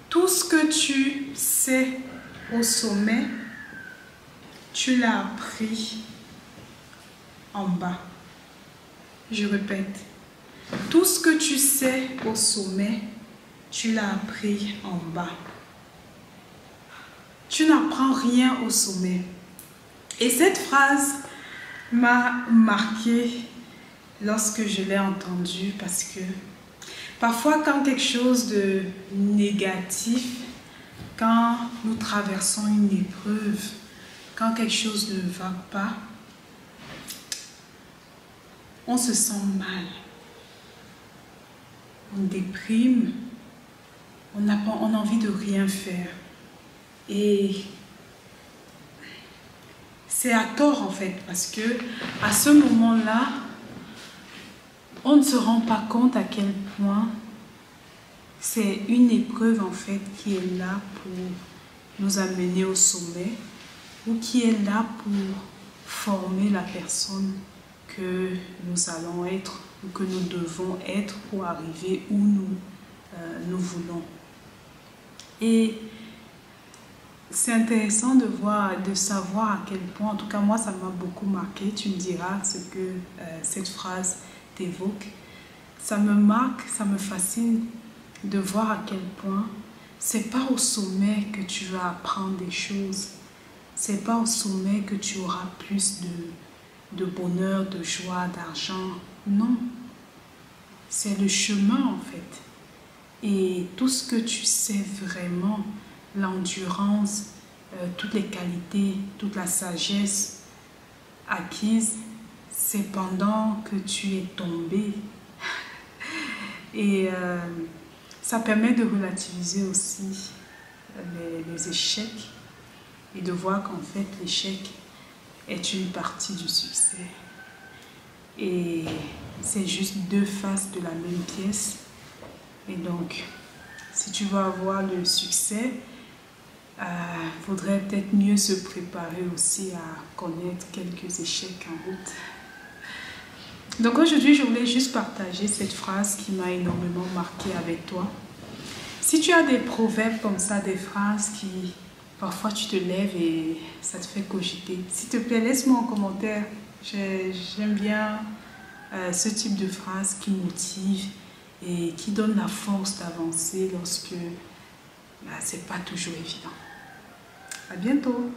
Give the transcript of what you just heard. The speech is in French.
Tout ce que tu sais au sommet, tu l'as appris en bas. Je répète. Tout ce que tu sais au sommet, tu l'as appris en bas. Tu n'apprends rien au sommet. Et cette phrase m'a marquée lorsque je l'ai entendue parce que parfois quand quelque chose de négatif, quand nous traversons une épreuve, quand quelque chose ne va pas, on se sent mal. On déprime, on a envie de rien faire. Et c'est à tort en fait, parce que à ce moment-là, on ne se rend pas compte à quel point c'est une épreuve en fait qui est là pour nous amener au sommet ou qui est là pour former la personne que nous allons être ou que nous devons être pour arriver où nous voulons. Et c'est intéressant de voir, de savoir à quel point, en tout cas moi ça m'a beaucoup marqué, tu me diras ce que cette phrase t'évoque. Ça me marque, ça me fascine de voir à quel point c'est pas au sommet que tu vas apprendre des choses, c'est pas au sommet que tu auras plus de bonheur, de joie, d'argent, non. C'est le chemin en fait. Et tout ce que tu sais vraiment, l'endurance, toutes les qualités, toute la sagesse acquise, c'est pendant que tu es tombé. Et ça permet de relativiser aussi les échecs et de voir qu'en fait l'échec est une partie du succès. Et c'est juste deux faces de la même pièce. Et donc, si tu veux avoir le succès, faudrait peut-être mieux se préparer aussi à connaître quelques échecs en route. Donc aujourd'hui, je voulais juste partager cette phrase qui m'a énormément marquée avec toi. Si tu as des proverbes comme ça, des phrases qui, parfois tu te lèves et ça te fait cogiter, s'il te plaît, laisse-moi en commentaire. J'aime bien ce type de phrase qui motive et qui donne la force d'avancer lorsque c'est pas toujours évident. À bientôt.